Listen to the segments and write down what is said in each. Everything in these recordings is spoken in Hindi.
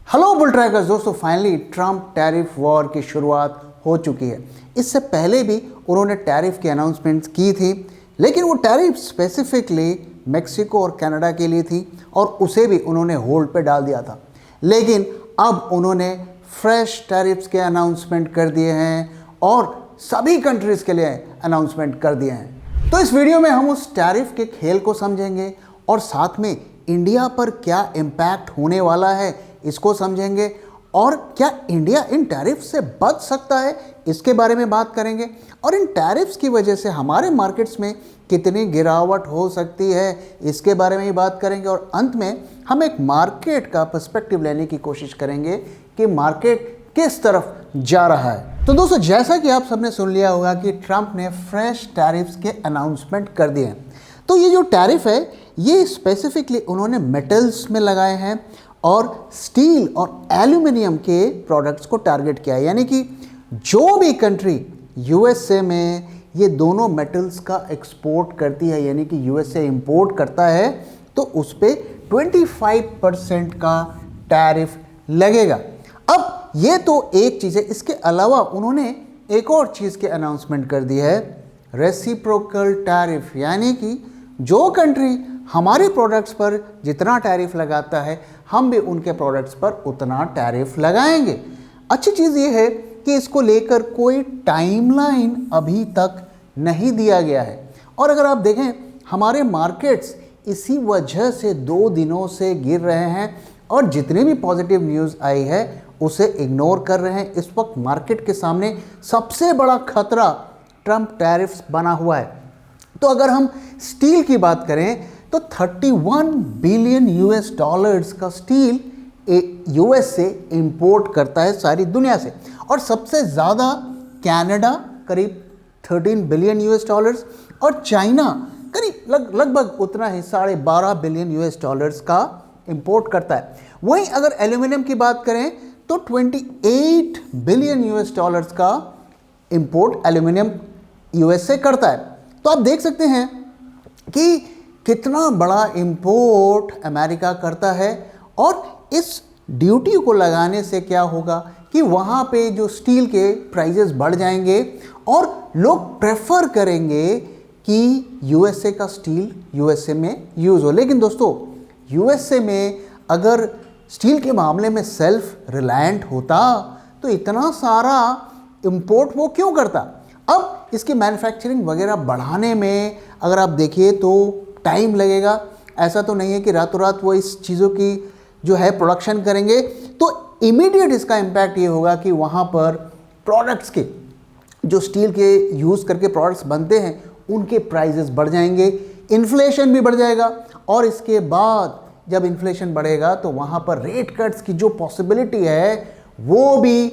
हेलो बुल ट्रैकर्स दोस्तों, फाइनली ट्रंप टैरिफ वॉर की शुरुआत हो चुकी है। इससे पहले भी उन्होंने टैरिफ की अनाउंसमेंट्स की थी, लेकिन वो टैरिफ स्पेसिफिकली मेक्सिको और कनाडा के लिए थी और उसे भी उन्होंने होल्ड पे डाल दिया था। लेकिन अब उन्होंने फ्रेश टैरिफ्स के अनाउंसमेंट कर दिए हैं और सभी कंट्रीज़ के लिए अनाउंसमेंट कर दिए हैं। तो इस वीडियो में हम उस टैरिफ के खेल को समझेंगे और साथ में इंडिया पर क्या इम्पैक्ट होने वाला है इसको समझेंगे और क्या इंडिया इन टैरिफ से बच सकता है इसके बारे में बात करेंगे और इन टैरिफ्स की वजह से हमारे मार्केट्स में कितनी गिरावट हो सकती है इसके बारे में ही बात करेंगे। और अंत में हम एक मार्केट का पर्सपेक्टिव लेने की कोशिश करेंगे कि मार्केट किस तरफ जा रहा है। तो दोस्तों, जैसा कि आप सबने सुन लिया होगा कि ट्रंप ने फ्रेश टैरिफ्स के अनाउंसमेंट कर दिए हैं। तो ये जो टैरिफ है ये स्पेसिफिकली उन्होंने मेटल्स में लगाए हैं और स्टील और एल्यूमिनियम के प्रोडक्ट्स को टारगेट किया है। यानी कि जो भी कंट्री यूएसए में ये दोनों मेटल्स का एक्सपोर्ट करती है, यानी कि यूएसए इंपोर्ट करता है, तो उस पर 25% का टैरिफ लगेगा। अब ये तो एक चीज़ है। इसके अलावा उन्होंने एक और चीज़ के अनाउंसमेंट कर दी है, रेसिप्रोकल टैरिफ। यानी कि जो कंट्री हमारे प्रोडक्ट्स पर जितना टैरिफ लगाता है हम भी उनके प्रोडक्ट्स पर उतना टैरिफ लगाएंगे। अच्छी चीज़ ये है कि इसको लेकर कोई टाइमलाइन अभी तक नहीं दिया गया है। और अगर आप देखें हमारे मार्केट्स इसी वजह से 2 दिनों से गिर रहे हैं और जितनी भी पॉजिटिव न्यूज़ आई है उसे इग्नोर कर रहे हैं। इस वक्त मार्केट के सामने सबसे बड़ा खतरा ट्रंप टैरिफ्स बना हुआ है। तो अगर हम स्टील की बात करें तो 31 बिलियन यूएस डॉलर्स का स्टील यूएस से इंपोर्ट करता है सारी दुनिया से, और सबसे ज़्यादा कनाडा करीब 13 बिलियन यूएस डॉलर्स और चाइना करीब लगभग उतना ही 12.5 बिलियन यूएस डॉलर्स का इंपोर्ट करता है। वहीं अगर एल्यूमिनियम की बात करें तो 28 बिलियन यूएस डॉलर्स का इंपोर्ट एल्यूमिनियम यूएस से करता है। तो आप देख सकते हैं कि कितना बड़ा इंपोर्ट अमेरिका करता है और इस ड्यूटी को लगाने से क्या होगा कि वहाँ पे जो स्टील के प्राइजेस बढ़ जाएंगे और लोग प्रेफर करेंगे कि यूएसए का स्टील यूएसए में यूज़ हो। लेकिन दोस्तों, यूएसए में अगर स्टील के मामले में सेल्फ रिलायंट होता तो इतना सारा इंपोर्ट वो क्यों करता। अब इसकी मैन्युफैक्चरिंग वगैरह बढ़ाने में अगर आप देखिए तो टाइम लगेगा। ऐसा तो नहीं है कि रातों रात वो इस चीज़ों की जो है प्रोडक्शन करेंगे। तो इमीडिएट इसका इम्पैक्ट ये होगा कि वहाँ पर प्रोडक्ट्स के जो स्टील के यूज़ करके प्रोडक्ट्स बनते हैं उनके प्राइजेस बढ़ जाएंगे, इन्फ्लेशन भी बढ़ जाएगा और इसके बाद जब इन्फ्लेशन बढ़ेगा तो वहाँ पर रेट कट्स की जो पॉसिबिलिटी है वो भी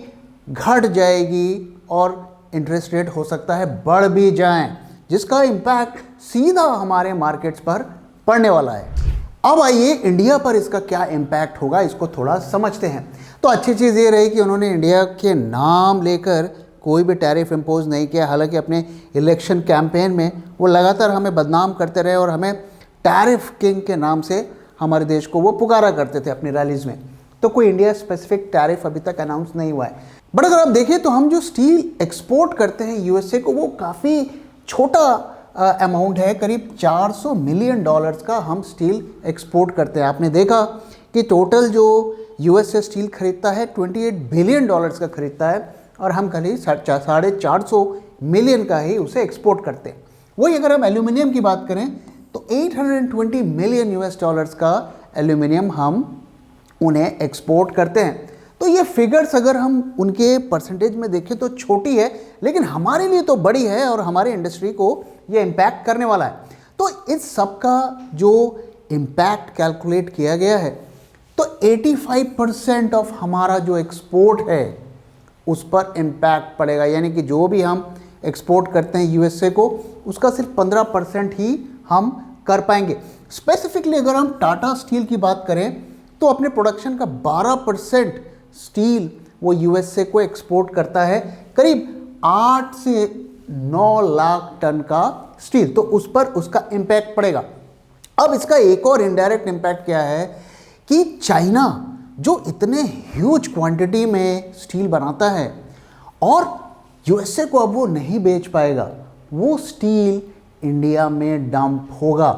घट जाएगी और इंटरेस्ट रेट हो सकता है बढ़ भी जाएं, जिसका इम्पैक्ट सीधा हमारे मार्केट्स पर पड़ने वाला है। अब आइए इंडिया पर इसका क्या इम्पैक्ट होगा इसको थोड़ा समझते हैं। तो अच्छी चीज़ ये रही कि उन्होंने इंडिया के नाम लेकर कोई भी टैरिफ इम्पोज नहीं किया। हालांकि अपने इलेक्शन कैंपेन में वो लगातार हमें बदनाम करते रहे और हमें टैरिफ किंग के नाम से हमारे देश को वो पुकारा करते थे अपनी रैलीज़ में। तो कोई इंडिया स्पेसिफिक टैरिफ अभी तक अनाउंस नहीं हुआ है। बट अगर आप देखिए तो हम जो स्टील एक्सपोर्ट करते हैं यूएसए को वो काफ़ी छोटा अमाउंट है, करीब 400 मिलियन डॉलर्स का हम स्टील एक्सपोर्ट करते हैं। आपने देखा कि टोटल जो यूएसए स्टील खरीदता है 28 बिलियन डॉलर्स का खरीदता है और हम खाली 450 मिलियन का ही उसे एक्सपोर्ट करते हैं। वही अगर हम एल्यूमिनियम की बात करें तो 820 मिलियन यूएस डॉलर्स का एल्यूमिनियम हम उन्हें एक्सपोर्ट करते हैं। तो ये फिगर्स अगर हम उनके परसेंटेज में देखें तो छोटी है, लेकिन हमारे लिए तो बड़ी है और हमारे इंडस्ट्री को ये इम्पैक्ट करने वाला है। तो इस सब का जो इम्पैक्ट कैलकुलेट किया गया है तो 85% ऑफ हमारा जो एक्सपोर्ट है उस पर इम्पैक्ट पड़ेगा। यानी कि जो भी हम एक्सपोर्ट करते हैं यूएसए को उसका सिर्फ 15% ही हम कर पाएंगे। स्पेसिफिकली अगर हम टाटा स्टील की बात करें तो अपने प्रोडक्शन का 12% स्टील वो यूएसए को एक्सपोर्ट करता है, करीब 8 से 9 लाख टन का स्टील। तो उस पर उसका इम्पैक्ट पड़ेगा। अब इसका एक और इनडायरेक्ट इम्पैक्ट क्या है कि चाइना जो इतने ह्यूज क्वांटिटी में स्टील बनाता है और यूएसए को अब वो नहीं बेच पाएगा, वो स्टील इंडिया में डंप होगा,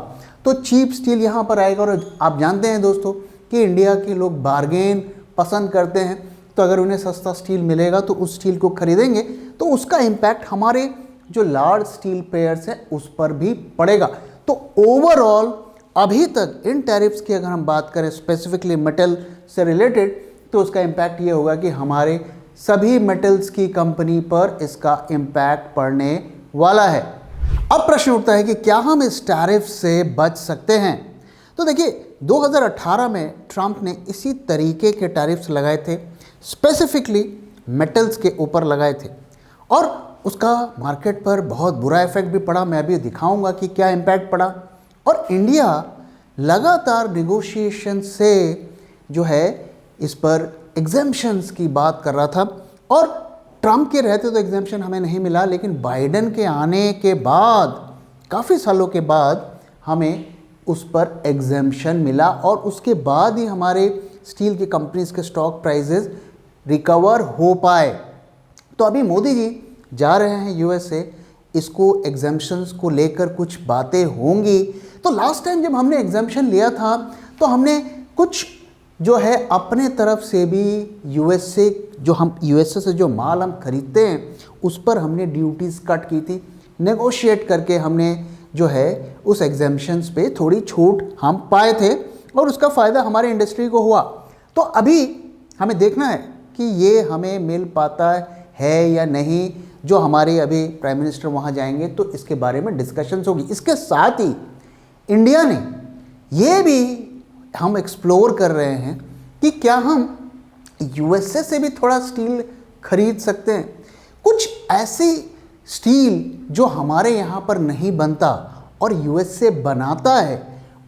तो चीप स्टील यहाँ पर आएगा। और आप जानते हैं दोस्तों कि इंडिया के लोग बार्गेन पसंद करते हैं, तो अगर उन्हें सस्ता स्टील मिलेगा तो उस स्टील को खरीदेंगे, तो उसका इम्पैक्ट हमारे जो लार्ज स्टील प्लेयर्स हैं उस पर भी पड़ेगा। तो ओवरऑल अभी तक इन टैरिफ्स की अगर हम बात करें स्पेसिफिकली मेटल से रिलेटेड, तो उसका इम्पैक्ट ये होगा कि हमारे सभी मेटल्स की कंपनी पर इसका इम्पैक्ट पड़ने वाला है। अब प्रश्न उठता है कि क्या हम इस टैरिफ से बच सकते हैं? तो देखिए 2018 में ट्रंप ने इसी तरीके के टैरिफ्स लगाए थे, स्पेसिफिकली मेटल्स के ऊपर लगाए थे, और उसका मार्केट पर बहुत बुरा इफेक्ट भी पड़ा। मैं अभी दिखाऊंगा कि क्या इम्पैक्ट पड़ा। और इंडिया लगातार निगोशिएशन से जो है इस पर एग्जेम्पशंस की बात कर रहा था, और ट्रंप के रहते तो एग्जेम्पशन हमें नहीं मिला, लेकिन बाइडेन के आने के बाद काफ़ी सालों के बाद हमें उस पर एग्जेम्पशन मिला, और उसके बाद ही हमारे स्टील की कंपनीज के स्टॉक प्राइजेस रिकवर हो पाए। तो अभी मोदी जी जा रहे हैं यूएसए, इसको एग्जेम्पशंस को लेकर कुछ बातें होंगी। तो लास्ट टाइम जब हमने एग्जेम्पशन लिया था तो हमने कुछ जो है अपने तरफ से भी यूएसए से जो माल हम खरीदते हैं उस पर हमने ड्यूटीज़ कट की थी, नेगोशिएट करके हमने जो है उस एग्जेम्पशंस पे थोड़ी छूट हम पाए थे, और उसका फ़ायदा हमारे इंडस्ट्री को हुआ। तो अभी हमें देखना है कि ये हमें मिल पाता है या नहीं। जो हमारे अभी प्राइम मिनिस्टर वहाँ जाएंगे तो इसके बारे में डिस्कशंस होगी। इसके साथ ही इंडिया ने ये भी हम एक्सप्लोर कर रहे हैं कि क्या हम यूएसए से भी थोड़ा स्टील खरीद सकते हैं। कुछ ऐसी स्टील जो हमारे यहाँ पर नहीं बनता और यूएसए बनाता है,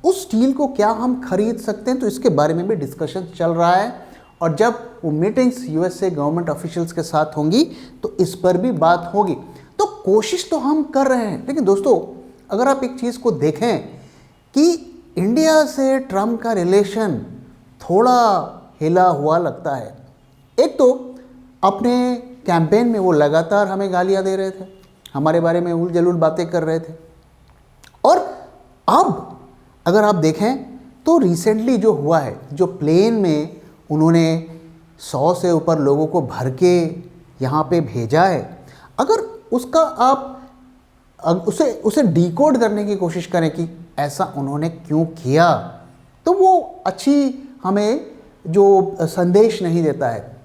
उस स्टील को क्या हम खरीद सकते हैं, तो इसके बारे में भी डिस्कशन चल रहा है। और जब वो मीटिंग्स यूएसए गवर्नमेंट ऑफिशियल्स के साथ होंगी तो इस पर भी बात होगी। तो कोशिश तो हम कर रहे हैं, लेकिन दोस्तों अगर आप एक चीज़ को देखें कि इंडिया से ट्रंप का रिलेशन थोड़ा हिला हुआ लगता है। एक तो अपने कैंपेन में वो लगातार हमें गालियां दे रहे थे, हमारे बारे में उल जलूल बातें कर रहे थे, और अब अगर आप देखें तो रिसेंटली जो हुआ है, जो प्लेन में उन्होंने 100 से ऊपर लोगों को भर के यहाँ पे भेजा है, अगर उसका आप उसे डिकोड करने की कोशिश करें कि ऐसा उन्होंने क्यों किया, तो वो अच्छी हमें जो संदेश नहीं देता है।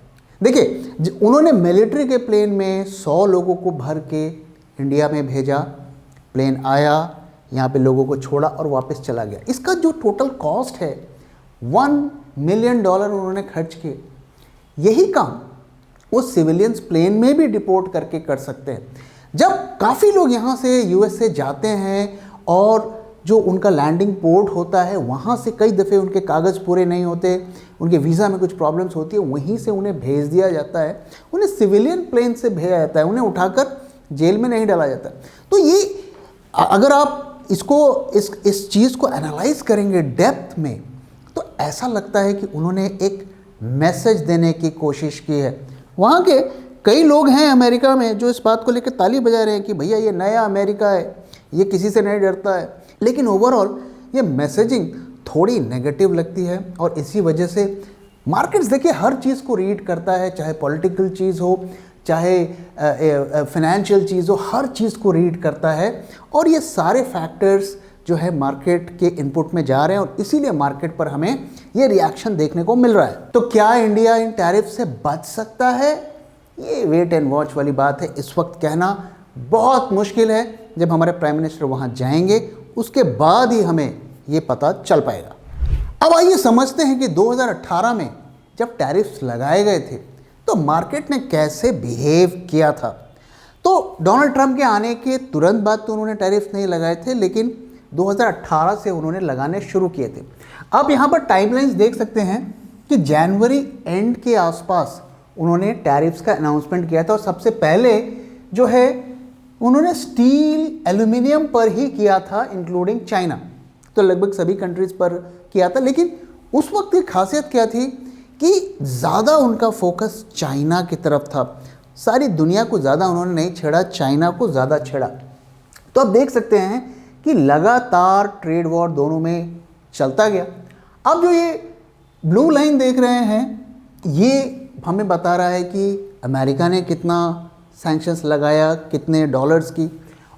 देखिए उन्होंने मिलिट्री के प्लेन में 100 लोगों को भर के इंडिया में भेजा, प्लेन आया, यहाँ पे लोगों को छोड़ा और वापस चला गया। इसका जो टोटल कॉस्ट है $1 मिलियन उन्होंने खर्च किए। यही काम वो सिविलियंस प्लेन में भी डिपोर्ट करके कर सकते हैं। जब काफ़ी लोग यहाँ से यूएसए जाते हैं और जो उनका लैंडिंग पोर्ट होता है वहाँ से कई दफ़े उनके कागज़ पूरे नहीं होते, उनके वीज़ा में कुछ प्रॉब्लम्स होती है, वहीं से उन्हें भेज दिया जाता है, उन्हें सिविलियन प्लेन से भेजा जाता है, उन्हें उठाकर जेल में नहीं डाला जाता। तो ये अगर आप इस चीज़ को एनालाइज करेंगे डेप्थ में, तो ऐसा लगता है कि उन्होंने एक मैसेज देने की कोशिश की है। वहाँ के कई लोग हैं अमेरिका में जो इस बात को लेकर ताली बजा रहे हैं कि भैया ये नया अमेरिका है, ये किसी से नहीं डरता है, लेकिन ओवरऑल ये मैसेजिंग थोड़ी नेगेटिव लगती है। और इसी वजह से मार्केट्स देखिए हर चीज़ को रीड करता है, चाहे पॉलिटिकल चीज़ हो, चाहे फाइनेंशियल चीज़ हो, हर चीज़ को रीड करता है, और ये सारे फैक्टर्स जो है मार्केट के इनपुट में जा रहे हैं, और इसीलिए मार्केट पर हमें ये रिएक्शन देखने को मिल रहा है। तो क्या इंडिया इन टैरिफ से बच सकता है? ये वेट एंड वॉच वाली बात है, इस वक्त कहना बहुत मुश्किल है। जब हमारे प्राइम मिनिस्टर वहाँ जाएंगे उसके बाद ही हमें ये पता चल पाएगा। अब आइए समझते हैं कि 2018 में जब टैरिफ्स लगाए गए थे तो मार्केट ने कैसे बिहेव किया था। तो डोनाल्ड ट्रंप के आने के तुरंत बाद तो उन्होंने टैरिफ नहीं लगाए थे, लेकिन 2018 से उन्होंने लगाने शुरू किए थे। आप यहाँ पर टाइमलाइंस देख सकते हैं कि जनवरी एंड के आसपास उन्होंने टैरिफ्स का अनाउंसमेंट किया था, और सबसे पहले जो है उन्होंने स्टील एल्यूमिनियम पर ही किया था, इंक्लूडिंग चाइना, तो लगभग सभी कंट्रीज़ पर किया था। लेकिन उस वक्त की खासियत क्या थी कि ज़्यादा उनका फोकस चाइना की तरफ था। सारी दुनिया को ज़्यादा उन्होंने नहीं छेड़ा, चाइना को ज़्यादा छेड़ा। तो आप देख सकते हैं कि लगातार ट्रेड वॉर दोनों में चलता गया। अब जो ये ब्लू लाइन देख रहे हैं, ये हमें बता रहा है कि अमेरिका ने कितना सैंक्शंस लगाया, कितने डॉलर्स की,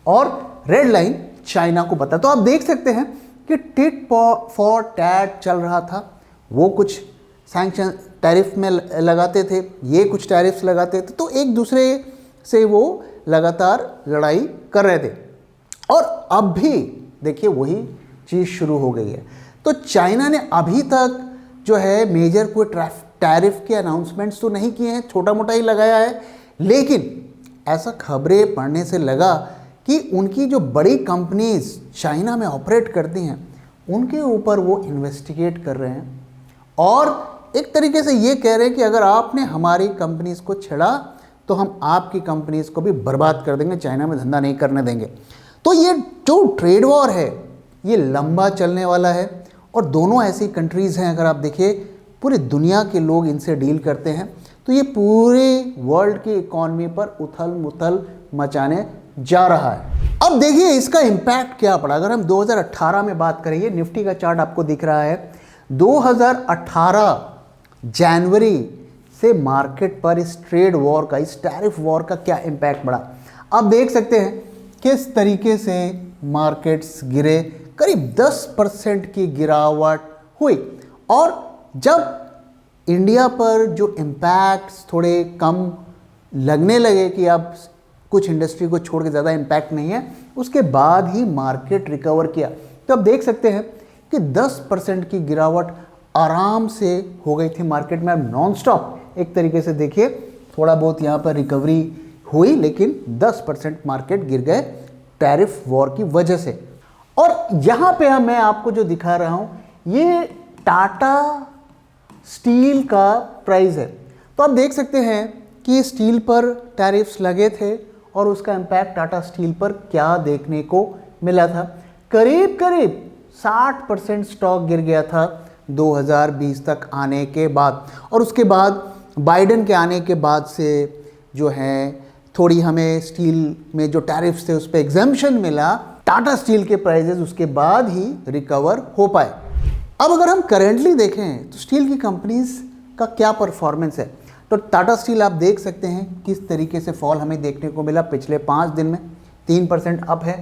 और रेड लाइन चाइना को बता। तो आप देख सकते हैं कि टिट फॉर टैट चल रहा था। वो कुछ सैंक्शन टैरिफ में लगाते थे, ये कुछ टैरिफ्स लगाते थे, तो एक दूसरे से वो लगातार लड़ाई कर रहे थे। और अब भी देखिए वही चीज़ शुरू हो गई है। तो चाइना ने अभी तक जो है मेजर कोई टैरिफ के अनाउंसमेंट्स तो नहीं किए हैं, छोटा मोटा ही लगाया है, लेकिन ऐसा खबरें पढ़ने से लगा कि उनकी जो बड़ी कंपनीज चाइना में ऑपरेट करती हैं उनके ऊपर वो इन्वेस्टिगेट कर रहे हैं, और एक तरीके से ये कह रहे हैं कि अगर आपने हमारी कंपनीज को छेड़ा तो हम आपकी कंपनीज को भी बर्बाद कर देंगे, चाइना में धंधा नहीं करने देंगे। तो ये जो ट्रेड वॉर है ये लंबा चलने वाला है, और दोनों ऐसी कंट्रीज़ हैं, अगर आप देखिए पूरी दुनिया के लोग इनसे डील करते हैं, तो ये पूरे वर्ल्ड की इकॉनमी पर उथल मुथल मचाने जा रहा है। अब देखिए इसका इम्पैक्ट क्या पड़ा। अगर हम 2018 में बात करें, ये निफ्टी का चार्ट आपको दिख रहा है, 2018 जनवरी से मार्केट पर इस ट्रेड वॉर का, इस टैरिफ वॉर का क्या इम्पैक्ट पड़ा। आप देख सकते हैं किस तरीके से मार्केट्स गिरे, करीब 10% की गिरावट हुई। और जब इंडिया पर जो इम्पैक्ट्स थोड़े कम लगने लगे कि अब कुछ इंडस्ट्री को छोड़ के ज़्यादा इम्पैक्ट नहीं है, उसके बाद ही मार्केट रिकवर किया। तो आप देख सकते हैं कि 10% की गिरावट आराम से हो गई थी मार्केट में। अब नॉन स्टॉप एक तरीके से देखिए थोड़ा बहुत यहाँ पर रिकवरी हुई, लेकिन 10% मार्केट गिर गए टैरिफ वॉर की वजह से। और यहाँ पे मैं आपको जो दिखा रहा हूँ ये टाटा स्टील का प्राइस है। तो आप देख सकते हैं कि स्टील पर टैरिफ्स लगे थे और उसका इम्पैक्ट टाटा स्टील पर क्या देखने को मिला था। करीब करीब 60% स्टॉक गिर गया था 2020 तक आने के बाद, और उसके बाद बाइडेन के आने के बाद से जो है थोड़ी हमें स्टील में जो टैरिफ्स थे उस पर एग्जम्पशन मिला, टाटा स्टील के प्राइजेस उसके बाद ही रिकवर हो पाए। अब अगर हम करेंटली देखें तो स्टील की कंपनीज का क्या परफॉर्मेंस है, तो टाटा स्टील आप देख सकते हैं किस तरीके से फॉल हमें देखने को मिला। पिछले 5 दिन में 3% अप है।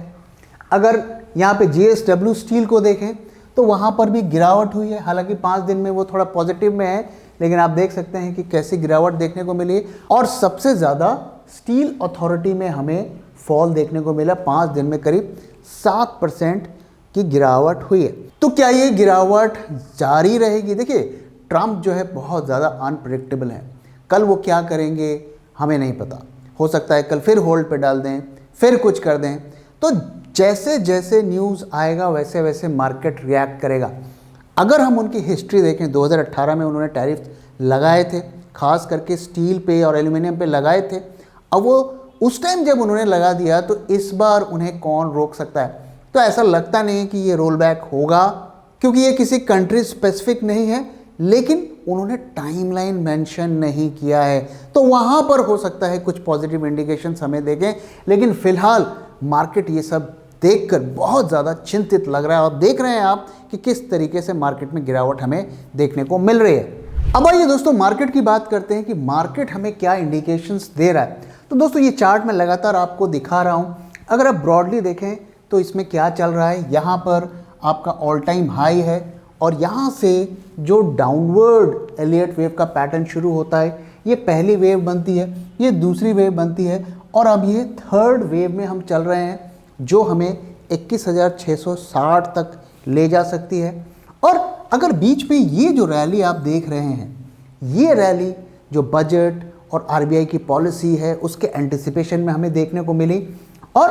अगर यहाँ पे JSW स्टील को देखें तो वहाँ पर भी गिरावट हुई है, हालांकि 5 दिन में वो थोड़ा पॉजिटिव में है, लेकिन आप देख सकते हैं कि कैसी गिरावट देखने को मिली। और सबसे ज़्यादा स्टील अथॉरिटी में हमें फॉल देखने को मिला, 5 दिन में करीब 7% की गिरावट हुई है। तो क्या ये गिरावट जारी रहेगी? देखिए ट्रंप जो है बहुत ज़्यादा अनप्रेडिक्टेबल है, कल वो क्या करेंगे हमें नहीं पता। हो सकता है कल फिर होल्ड पे डाल दें, फिर कुछ कर दें। तो जैसे जैसे न्यूज़ आएगा वैसे वैसे मार्केट रिएक्ट करेगा। अगर हम उनकी हिस्ट्री देखें, 2018 में उन्होंने टैरिफ लगाए थे, खास करके स्टील पे और एल्यूमिनियम पे लगाए थे। अब वो उस टाइम जब उन्होंने लगा दिया तो इस बार उन्हें कौन रोक सकता है? तो ऐसा लगता नहीं कि ये रोल बैक होगा, क्योंकि ये किसी कंट्री स्पेसिफिक नहीं है, लेकिन उन्होंने टाइमलाइन मेंशन नहीं किया है। तो वहाँ पर हो सकता है कुछ पॉजिटिव इंडिकेशंस हमें देखें, लेकिन फिलहाल मार्केट ये सब देखकर बहुत ज़्यादा चिंतित लग रहा है। और देख रहे हैं आप कि किस तरीके से मार्केट में गिरावट हमें देखने को मिल रही है। अब आइए दोस्तों मार्केट की बात करते हैं कि मार्केट हमें क्या इंडिकेशंस दे रहा है। तो दोस्तों ये चार्ट मैं लगातार आपको दिखा रहा हूँ। अगर आप ब्रॉडली देखें तो इसमें क्या चल रहा है, यहाँ पर आपका ऑल टाइम हाई है और यहाँ से जो डाउनवर्ड एलियट वेव का पैटर्न शुरू होता है, ये पहली वेव बनती है, ये दूसरी वेव बनती है और अब ये थर्ड वेव में हम चल रहे हैं जो हमें 21,660 तक ले जा सकती है। और अगर बीच में ये जो रैली आप देख रहे हैं, ये रैली जो बजट और आरबीआई की पॉलिसी है उसके एंटिसिपेशन में हमें देखने को मिली। और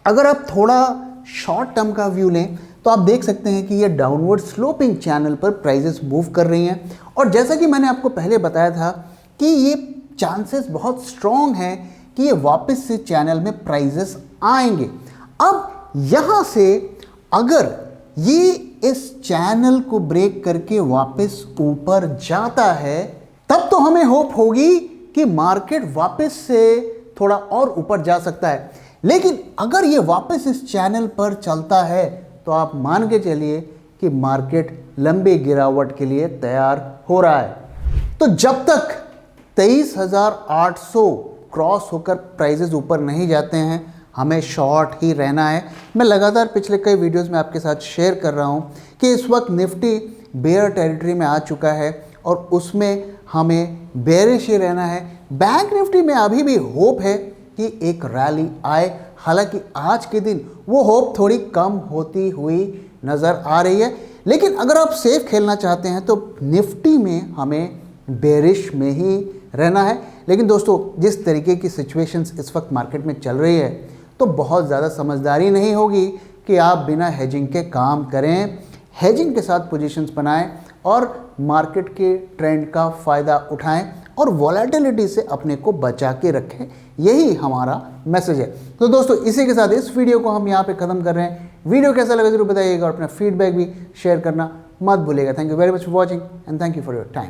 अगर आप थोड़ा शॉर्ट टर्म का व्यू लें तो आप देख सकते हैं कि ये डाउनवर्ड स्लोपिंग चैनल पर प्राइजेस मूव कर रही हैं। और जैसा कि मैंने आपको पहले बताया था कि ये चांसेस बहुत स्ट्रॉन्ग हैं कि ये वापस से चैनल में प्राइजेस आएंगे। अब यहाँ से अगर ये इस चैनल को ब्रेक करके वापस ऊपर जाता है, तब तो हमें होप होगी कि मार्केट वापस से थोड़ा और ऊपर जा सकता है। लेकिन अगर ये वापस इस चैनल पर चलता है तो आप मान के चलिए कि मार्केट लंबी गिरावट के लिए तैयार हो रहा है। तो जब तक 23,800 क्रॉस होकर प्राइजेस ऊपर नहीं जाते हैं, हमें शॉर्ट ही रहना है। मैं लगातार पिछले कई वीडियोस में आपके साथ शेयर कर रहा हूं कि इस वक्त निफ्टी बेयर टेरिटरी में आ चुका है और उसमें हमें बेयरिश ही रहना है। बैंक निफ्टी में अभी भी होप है कि एक रैली आए, हालांकि आज के दिन वो होप थोड़ी कम होती हुई नज़र आ रही है। लेकिन अगर आप सेफ खेलना चाहते हैं तो निफ्टी में हमें बेरिश में ही रहना है। लेकिन दोस्तों, जिस तरीके की सिचुएशंस इस वक्त मार्केट में चल रही है, तो बहुत ज़्यादा समझदारी नहीं होगी कि आप बिना हेजिंग के काम करें। हेजिंग के साथ पोजीशंस बनाएं और मार्केट के ट्रेंड का फ़ायदा उठाएं और वॉलेटिलिटी से अपने को बचा के रखें। यही हमारा मैसेज है। तो दोस्तों, इसी के साथ इस वीडियो को हम यहाँ पे ख़त्म कर रहे हैं। वीडियो कैसा लगा जरूर बताइएगा और अपना फीडबैक भी शेयर करना मत भूलिएगा। Thank you very much for watching and thank you for your time.